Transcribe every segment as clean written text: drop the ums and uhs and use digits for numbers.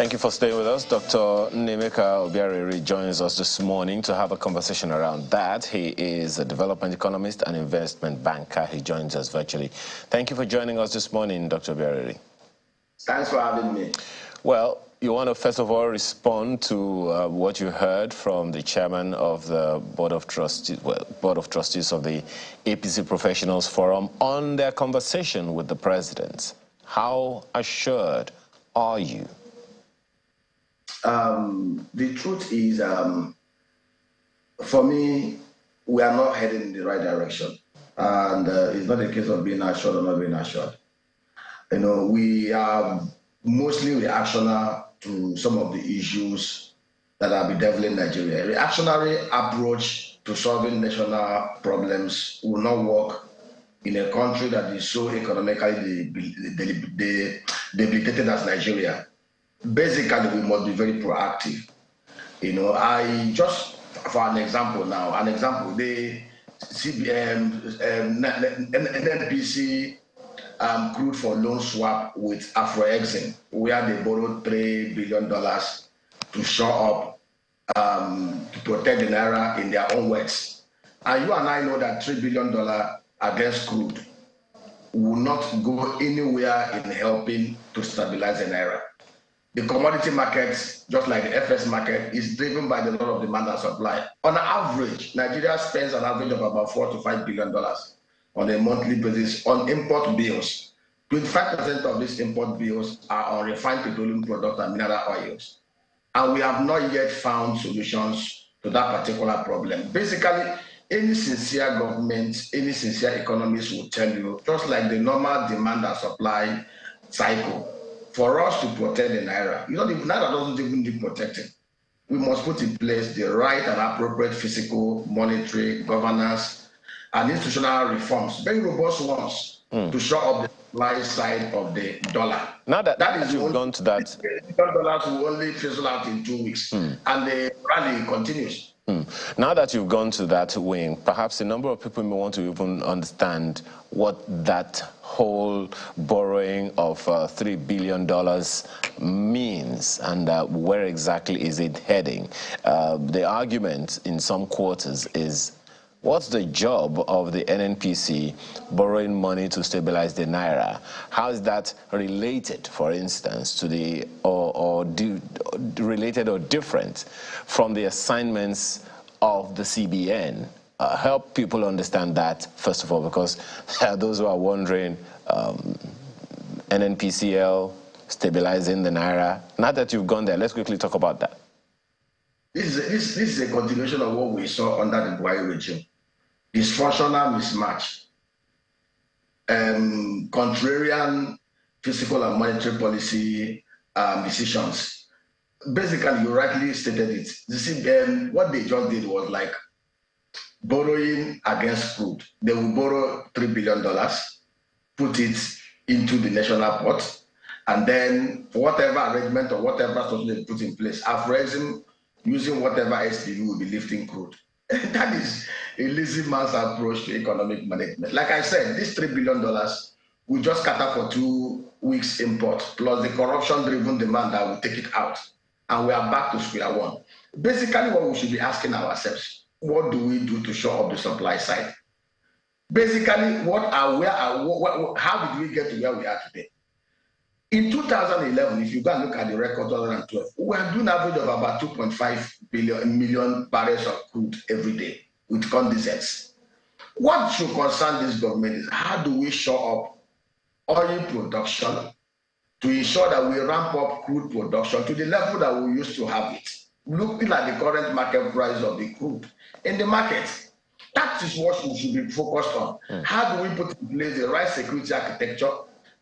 Thank you for staying with us. Dr. Nemeka Obiareri joins us this morning to have a conversation around that. He is a development economist and investment banker. He joins us virtually. Thank you for joining us this morning, Dr. Obiareri. Thanks for having me. Well, you want to first of all respond to what you heard from the chairman of the Board of Trustees of the APC Professionals Forum on their conversation with the president. How assured are you? The truth is, for me, we are not heading in the right direction. And it's not a case of being assured or not being assured. You know, we are mostly reactionary to some of the issues that are bedeviling Nigeria. A reactionary approach to solving national problems will not work in a country that is so economically debilitated as Nigeria. Basically, we must be very proactive. You know, I just, for an example now, the NNPC crude for loan swap with Afro-Exim, where they borrowed $3 billion to shore up, to protect the Naira in their own words. And you and I know that $3 billion against crude will not go anywhere in helping to stabilize the Naira. The commodity markets, just like the FS market, is driven by the law of demand and supply. On average, Nigeria spends an average of about $4 to $5 billion on a monthly basis on import bills. 25% of these import bills are on refined petroleum products and mineral oils. And we have not yet found solutions to that particular problem. Basically, any sincere government, any sincere economist will tell you, just like the normal demand and supply cycle, for us to protect the Naira, you know, the Naira doesn't even need protecting. We must put in place the right and appropriate fiscal, monetary, governance, and institutional reforms, very robust ones, to shore up the supply side of the dollar. Now that you've gone to that, dollars will only fizzle out in 2 weeks, and the rally continues. Now that you've gone to that wing, perhaps a number of people may want to even understand what that whole borrowing of $3 billion means and where exactly is it heading. The argument in some quarters is, what's the job of the NNPC borrowing money to stabilize the Naira? How is that related, for instance, to the, related or different from the assignments of the CBN? Help people understand that, first of all, because there are those who are wondering, NNPCL stabilizing the Naira. Now that you've gone there, let's quickly talk about that. This is a continuation of what we saw under the Buhari regime. Dysfunctional mismatch, contrarian fiscal and monetary policy decisions. Basically, you rightly stated it. The CBN, what they just did was like borrowing against crude. They will borrow $3 billion, put it into the national pot, and then whatever arrangement or whatever solution they put in place, Afro-Exim using whatever SPV will be lifting crude. That is a lazy man's approach to economic management. Like I said, this $3 billion will just scatter for 2 weeks import, plus the corruption-driven demand that will take it out. And we are back to square one. Basically, what we should be asking ourselves, what do we do to shore up the supply side? Basically, how did we get to where we are today? In 2011, if you go and look at the record 2012, we are doing an average of about 2.5 million barrels of crude every day with condensate. What should concern this government is, how do we shore up oil production to ensure that we ramp up crude production to the level that we used to have it, looking at the current market price of the crude in the market. That is what we should be focused on. How do we put in place the right security architecture,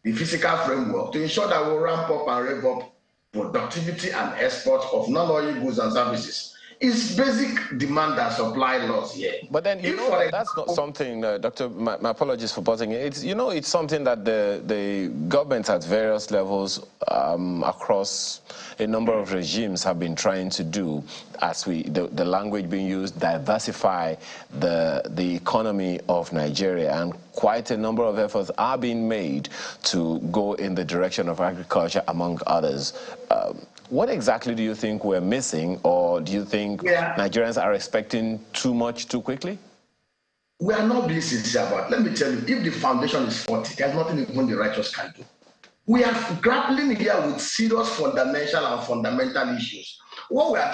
the physical framework, to ensure that we ramp up and rev up productivity and export of non-oil goods and services? It's basic demand and supply laws here. But then, you know, that's not something, Doctor, my apologies for pausing. It's, you know, it's something that the government at various levels across a number of regimes have been trying to do, as the language being used, diversify the economy of Nigeria. And quite a number of efforts are being made to go in the direction of agriculture, among others. What exactly do you think we're missing, or do you think Nigerians are expecting too much too quickly? We are not being sincere about it. Let me tell you, if the foundation is faulty, there's nothing even the righteous can do. We are grappling here with serious fundamental issues. What we are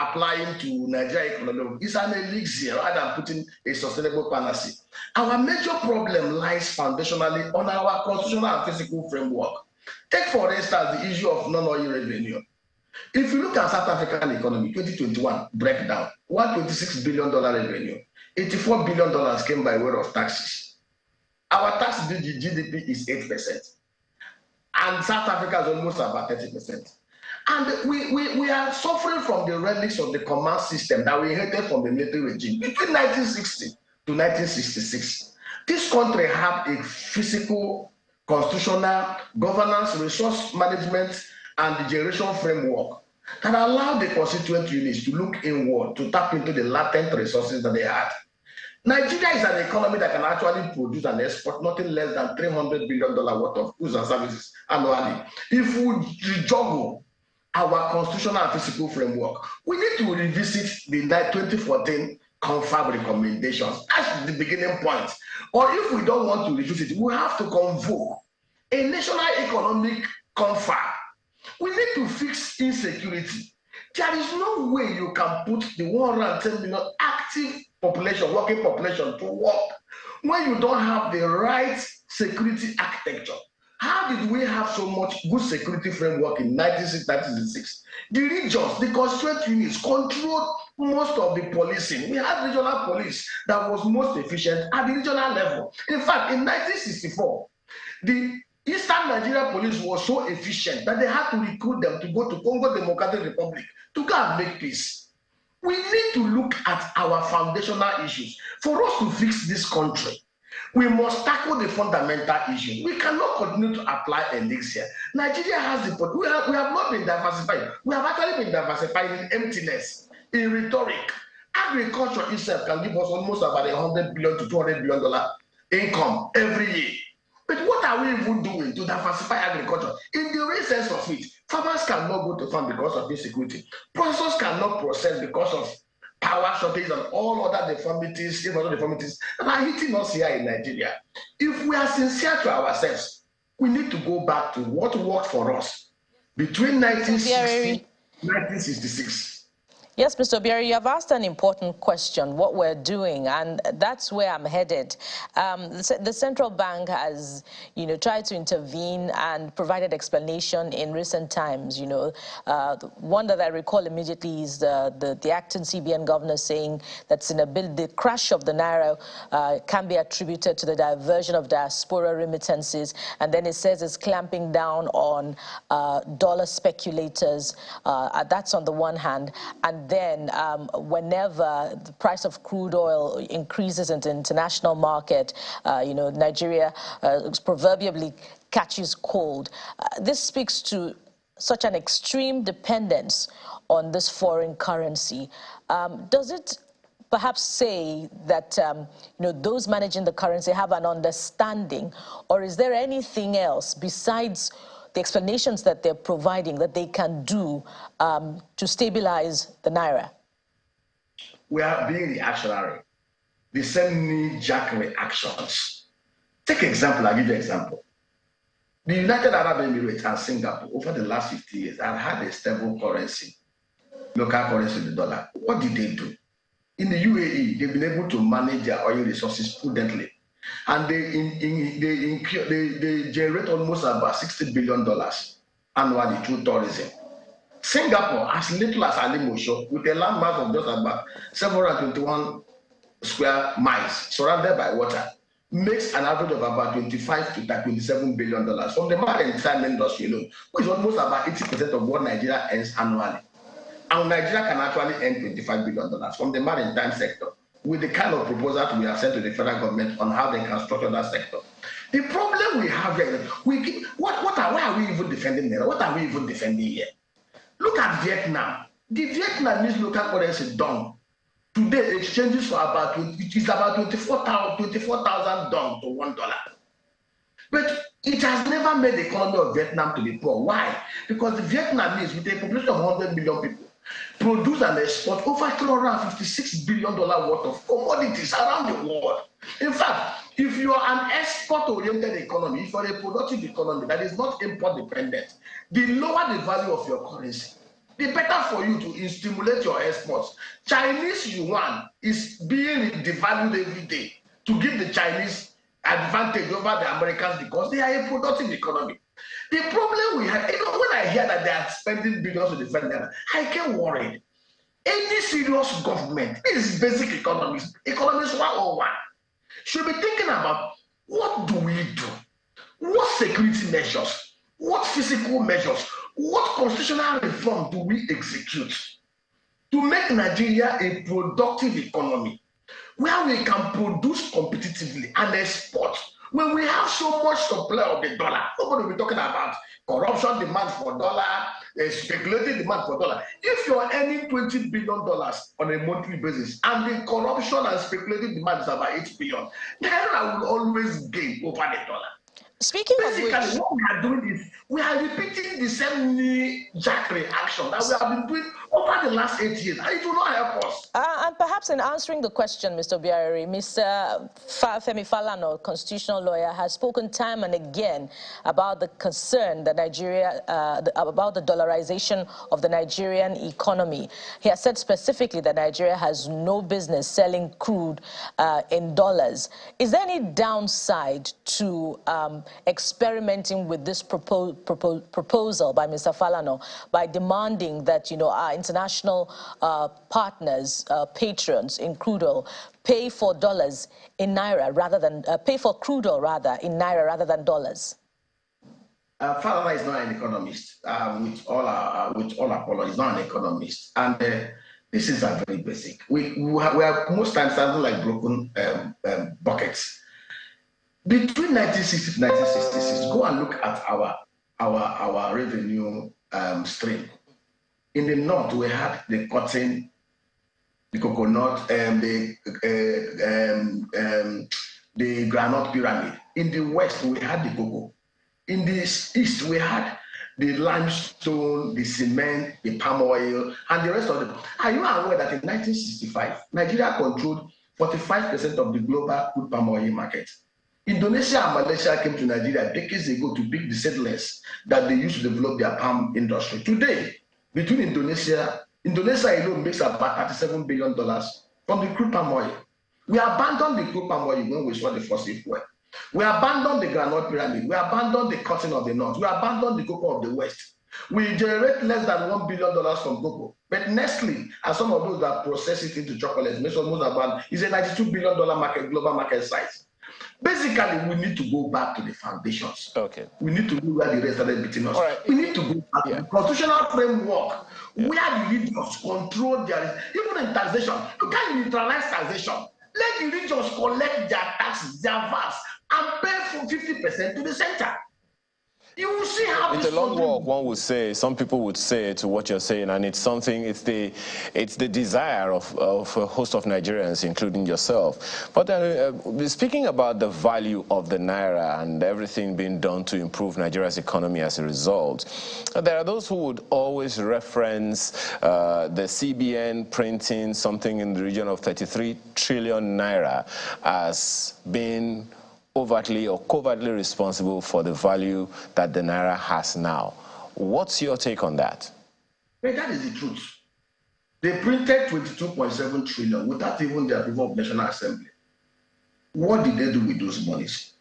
applying to Nigeria economy is an elixir rather than putting a sustainable panacea. Our major problem lies foundationally on our constitutional and physical framework. Take, for instance, the issue of non-oil revenue. If you look at South African economy, 2021 breakdown, $126 billion revenue, $84 billion came by way of taxes. Our tax GDP is 8%. And South Africa is almost about 30%. And we are suffering from the relics of the command system that we inherited from the military regime between 1960 to 1966. This country had a physical, constitutional, governance, resource management, and the generation framework that allowed the constituent units to look inward to tap into the latent resources that they had. Nigeria is an economy that can actually produce and export nothing less than $300 billion worth of goods and services annually. If we juggle our constitutional and physical framework, we need to revisit the 2014 confab recommendations. That's the beginning point. Or if we don't want to revisit it, we have to convoke a national economic confab. We need to fix insecurity. There is no way you can put the 110 million active population, working population to work when you don't have the right security architecture. How did we have so much good security framework in 1966? The regions, the constituent units controlled most of the policing. We had regional police that was most efficient at the regional level. In fact, in 1964, the Eastern Nigeria police was so efficient that they had to recruit them to go to Congo Democratic Republic to go and make peace. We need to look at our foundational issues. For us to fix this country, we must tackle the fundamental issues. We cannot continue to apply elixir. Nigeria has the we have not been diversified. We have actually been diversified in emptiness, in rhetoric. Agriculture itself can give us almost about $100 billion to $200 billion income every year. But what are we even doing to diversify agriculture? In the real sense of it, farmers cannot go to farm because of insecurity. Processors cannot process because of power shortage and all other deformities that are hitting us here in Nigeria. If we are sincere to ourselves, we need to go back to what worked for us between 1960 and 1966. Yes, Mr. Obiari, you have asked an important question, what we're doing, and that's where I'm headed. The central bank has, tried to intervene and provided explanation in recent times. One that I recall immediately is the acting CBN governor saying that the crash of the Naira can be attributed to the diversion of diaspora remittances, and then it says it's clamping down on dollar speculators. That's on the one hand, and then whenever the price of crude oil increases in the international market, Nigeria proverbially catches cold. This speaks to such an extreme dependence on this foreign currency. Does it perhaps say that those managing the currency have an understanding, or is there anything else besides the explanations that they're providing that they can do to stabilize the Naira? We are being reactionary. The same knee-jerk reactions. Take example, I'll give you an example. The United Arab Emirates and Singapore over the last 50 years have had a stable currency, local currency, the dollar. What did they do? In the UAE, they've been able to manage their oil resources prudently. And they generate almost about $60 billion annually through tourism. Singapore, as little as Alimosho, with a landmass of just about 721 square miles surrounded by water, makes an average of about $25 to $27 billion from the maritime industry alone, which is almost about 80% of what Nigeria earns annually. And Nigeria can actually earn $25 billion from the maritime sector, with the kind of proposals we have sent to the federal government on how they can structure that sector. The problem we have here is, why are we even defending Naira? What are we even defending here? Look at Vietnam. The Vietnamese local currency dong today exchanges for about 24,000 dong to $1. But It has never made the economy of Vietnam to be poor. Why? Because the Vietnamese, with a population of 100 million people, produce and export over $356 billion worth of commodities around the world. In fact, if you are an export-oriented economy, if you are a productive economy that is not import-dependent, the lower the value of your currency, the better for you to stimulate your exports. Chinese yuan is being devalued every day to give the Chinese advantage over the Americans because they are a productive economy. The problem we have, when I hear that they are spending billions to defend them, I get worried. Any serious government, this is basic economics 101, should be thinking about what do we do? What security measures? What physical measures? What constitutional reform do we execute to make Nigeria a productive economy where we can produce competitively and export? When we have so much supply of the dollar, nobody will be talking about corruption demand for dollar, speculative demand for dollar. If you're earning $20 billion on a monthly basis and the corruption and speculative demand is about $8 billion, Naira will always gain over the dollar. Speaking Basically, of which, what we are doing is we are repeating the same knee-jerk reaction that we have been doing over the last 8 years, and it will not help us. And perhaps in answering the question, Mr. Obiari, Mr. Femi Falana, constitutional lawyer, has spoken time and again about the concern that about the dollarization of the Nigerian economy. He has said specifically that Nigeria has no business selling crude in dollars. Is there any downside to experimenting with this proposal by Mr. Falana by demanding that, our international partners, patrons in crude oil, pay for dollars in Naira rather than, pay for crude oil rather in Naira rather than dollars? Falana is not an economist. With all apologies, he's not an economist. And this is a very basic. We are most times sounding like broken buckets. Between 1960 to 1966, go and look at our revenue stream. In the north, we had the cotton, the coconut, the granite pyramid. In the west, we had the cocoa. In the east, we had the limestone, the cement, the palm oil, and the rest of them. Are you aware that in 1965, Nigeria controlled 45% of the global crude palm oil market? Indonesia and Malaysia came to Nigeria decades ago to pick the settlers that they used to develop their palm industry. Today, between Indonesia alone makes about $37 billion from the crude palm oil. We abandoned the crude palm oil when we saw the fossil fuel. We abandoned the granite pyramid. We abandoned the cotton of the north. We abandoned the cocoa of the west. We generate less than $1 billion from cocoa. But Nestle, and some of those that process it into chocolate, makes almost about, is a $92 billion market, global market size. Basically, we need to go back to the foundations. Okay. We need to do where the rest started beating us. Right. We need to go back to the constitutional framework where the regions control their, even in taxation. You can't neutralize taxation. Let the regions collect their taxes, their VAT, and pay for 50% to the center. You will see how it's a long walk, one would say. Some people would say to what you're saying, and it's something. It's the desire of a host of Nigerians, including yourself. But speaking about the value of the Naira and everything being done to improve Nigeria's economy as a result, there are those who would always reference the CBN printing something in the region of 33 trillion Naira as being overtly or covertly responsible for the value that the Naira has now. What's your take on that? Well, that is the truth. They printed 22.7 trillion without even the approval of National Assembly. What did they do with those monies?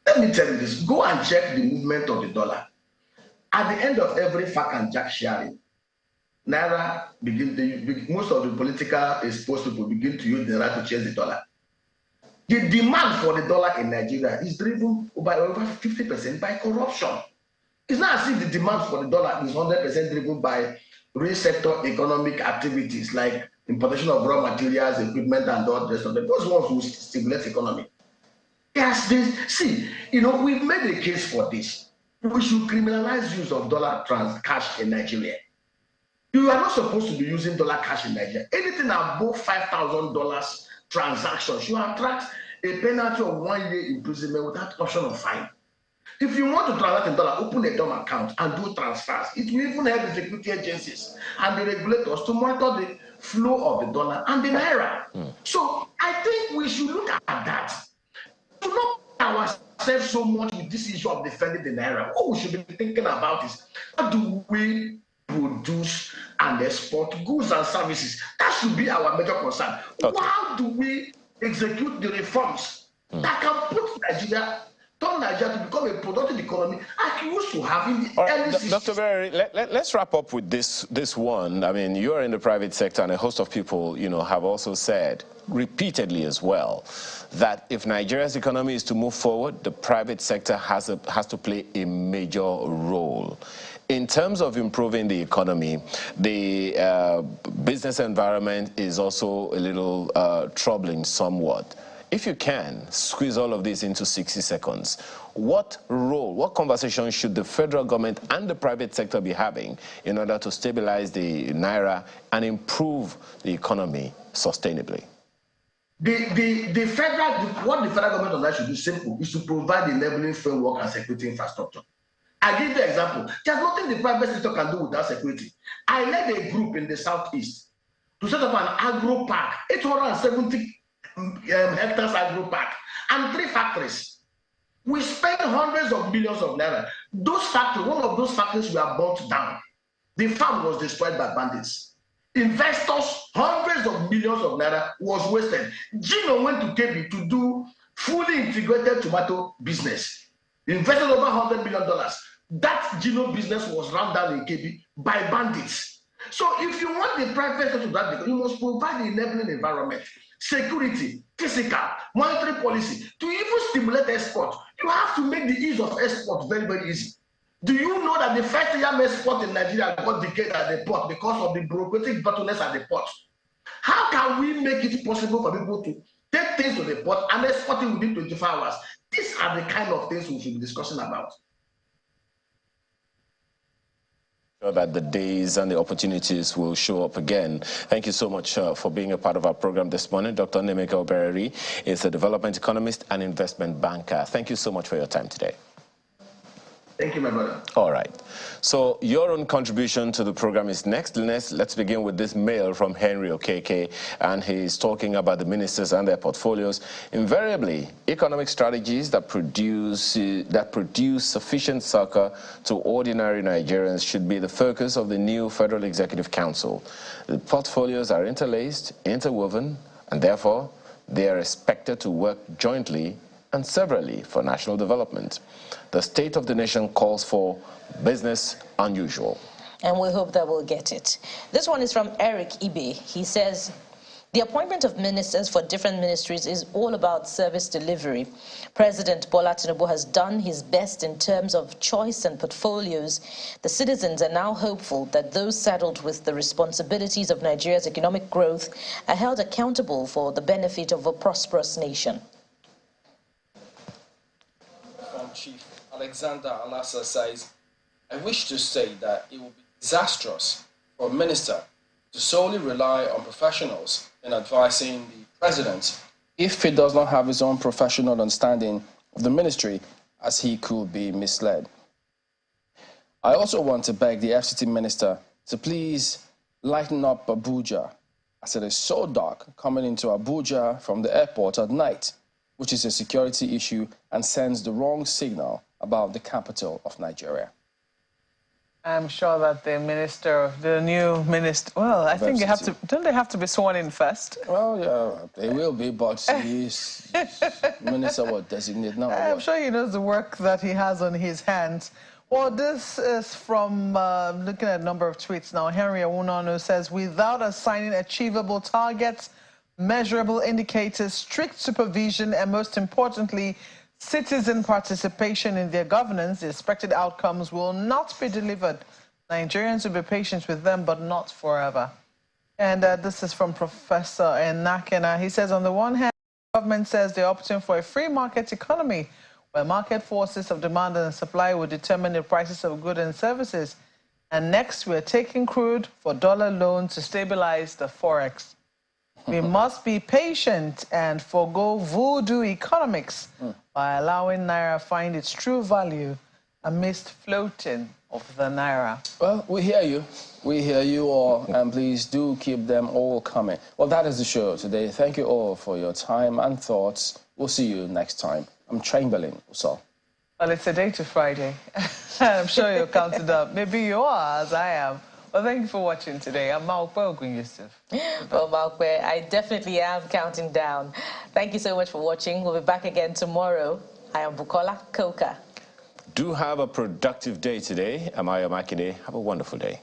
Let me tell you this. Go and check the movement of the dollar. At the end of every fact and jack sharing, Naira most of the political exposed people begin to use the Naira to chase the dollar. The demand for the dollar in Nigeria is driven by over 50% by corruption. It's not as if the demand for the dollar is 100% driven by real sector economic activities like importation of raw materials, equipment, and all the rest of them. Those ones will stimulate the economy. Yes, we've made a case for this. We should criminalize use of dollar cash in Nigeria. You are not supposed to be using dollar cash in Nigeria. Anything above $5,000 transactions, you attract a penalty of 1 year imprisonment without option of fine. If you want to transact in dollar, open a DOM account and do transfers. It will even help the security agencies and the regulators to monitor the flow of the dollar and the Naira. So I think we should look at that. To not ourselves so much with this issue of defending the Naira. What we should be thinking about is, how do we produce and export goods and services? That should be our major concern. Okay. How do we execute the reforms that can put Nigeria, turn Nigeria to become a productive economy like we used to have in the early 60s? Dr. Berry, let's wrap up with this one. I mean, you're in the private sector, and a host of people, have also said repeatedly as well that if Nigeria's economy is to move forward, the private sector has to play a major role. In terms of improving the economy, the business environment is also a little troubling somewhat. If you can, squeeze all of this into 60 seconds. What role, what conversation should the federal government and the private sector be having in order to stabilize the Naira and improve the economy sustainably? What the federal government should do simple is to provide the enabling framework and security infrastructure. I give you an example. There's nothing the private sector can do without security. I led a group in the southeast to set up an agro park, 870 hectares agro park, and 3 factories. We spent hundreds of millions of naira. Those factories, one of those factories were burnt down. The farm was destroyed by bandits. Investors, hundreds of millions of naira was wasted. Gino went to KB to do fully integrated tomato business. Invested over $100 million. That Gino business was run down in KB by bandits. So if you want the private sector to that, you must provide the enabling environment, security, physical, monetary policy. To even stimulate export, you have to make the ease of export very, very easy. Do you know that the first yam export in Nigeria got decayed at the port because of the bureaucratic bottlenecks at the port? How can we make it possible for people to take things to the port and export it within 24 hours? These are the kind of things we should be discussing about. That the days and the opportunities will show up again. Thank you so much for being a part of our program this morning. Dr. Nemeka Obereri is a development economist and investment banker. Thank you so much for your time today. Thank you, my brother. All right. So your own contribution to the program is next. Let's begin with this mail from Henry Okeke, and he's talking about the ministers and their portfolios. Invariably, economic strategies that produce sufficient succor to ordinary Nigerians should be the focus of the new Federal Executive Council. The portfolios are interlaced, interwoven, and therefore they are expected to work jointly and severally for national development. The state of the nation calls for business unusual. And we hope that we'll get it. This one is from Eric Ibe. He says, the appointment of ministers for different ministries is all about service delivery. President Bola Tinubu has done his best in terms of choice and portfolios. The citizens are now hopeful that those saddled with the responsibilities of Nigeria's economic growth are held accountable for the benefit of a prosperous nation. Chief Alexander Alassa says, I wish to say that it would be disastrous for a minister to solely rely on professionals in advising the president if he does not have his own professional understanding of the ministry, as he could be misled. I also want to beg the FCT minister to please lighten up Abuja, as it is so dark coming into Abuja from the airport at night, which is a security issue and sends the wrong signal about the capital of Nigeria. I'm sure that the new minister, well, I think don't they have to be sworn in first? Well, yeah, they will be, but he's minister what designate now. I'm sure he knows the work that he has on his hands. Well, this is from looking at a number of tweets now. Henry Awunonu says, without assigning achievable targets, measurable indicators, strict supervision, and most importantly, citizen participation in their governance, the expected outcomes will not be delivered. Nigerians will be patient with them, but not forever. And this is from Professor Nakena. He says, on the one hand, the government says they're opting for a free market economy, where market forces of demand and supply will determine the prices of goods and services. And next, we're taking crude for dollar loans to stabilize the forex. We must be patient and forego voodoo economics by allowing Naira find its true value amidst floating of the Naira. Well, we hear you. We hear you all, and please do keep them all coming. Well, that is the show today. Thank you all for your time and thoughts. We'll see you next time. I'm Chamberlain. So. Well, it's a day to Friday. I'm sure you're counted up. Maybe you are, as I am. Well, thank you for watching today. I'm Maukwe Ogun-Yusuf. Well, Maukwe, I definitely am counting down. Thank you so much for watching. We'll be back again tomorrow. I am Bukola Koka. Do have a productive day today. I'm Ayo Makinde. Have a wonderful day.